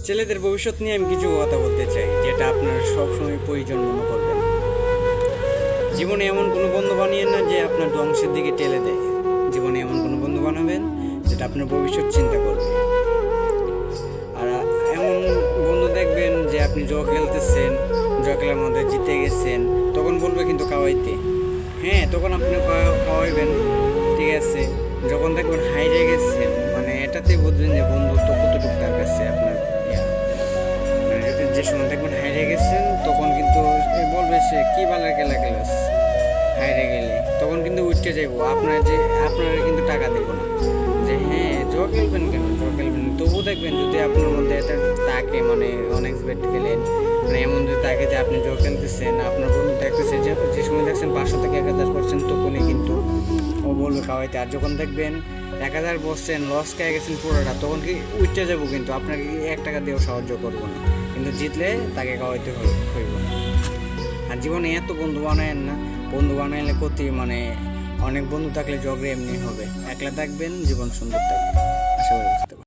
ছেলেদের ভবিষ্যৎ নিয়ে আমি কিছু কথা বলতে চাই, যেটা আপনার সবসময় প্রয়োজন মনে করবেন। জীবনে এমন কোনো বন্ধু বানিয়েন না যে আপনার ধ্বংসের দিকে ঠেলে দেয়। জীবনে এমন কোনো বন্ধু বানাবেন যেটা আপনার ভবিষ্যৎ চিন্তা করবে। আর এমন বন্ধু দেখবেন যে আপনি জুয়া খেলতেছেন, জুয়া খেলার মধ্যে জিতে গেছেন, তখন বলবে কিন্তু খাওয়াইতে। হ্যাঁ, তখন আপনি খাওয়াইবেন, ঠিক আছে। যখন দেখবেন হাইরে গেছেন, মানে এটাতেই বুঝবেন যে বন্ধুত্ব কতটুকু তার কাছে আপনার মানে যে সময় দেখবেন হাইরে গেছেন, তখন কিন্তু বলবে সে কি বালের খেলা খেলাস হাইরে গেলে, তখন কিন্তু উঠতে যাইবো আপনার কিন্তু টাকা দেবো না। যে হ্যাঁ, জুয়া খেলবেন কেন, জুয়া খেলবেন, তবুও দেখবেন যদি আপনার মধ্যে এটা তাকে মানে অনেক বেট খেলেন, মানে এমন যদি তাকে যে আপনি জুয়া খেলতেছেন, আপনার বন্ধু দেখতেছে যে সময় দেখছেন 500 থেকে 1000%, তখনই কিন্তু ও বলবে খাওয়াইতে। আর যখন দেখবেন 1000% লস খেয়ে গেছেন পুরোটা, তখন কি উঠতে যাবো, কিন্তু আপনাকে 1 টাকা দিয়েও সাহায্য করবো না, কিন্তু জিতলে তাকে খাওয়াইতে হইব। আর জীবনে এত বন্ধু বানায়েন না, বন্ধু বানাইলে মানে অনেক বন্ধু থাকলে ঝগড়া এমনি হবে। একলা থাকবেন, জীবন সুন্দর থাকবে। আশা করি বুঝতে পারবেন।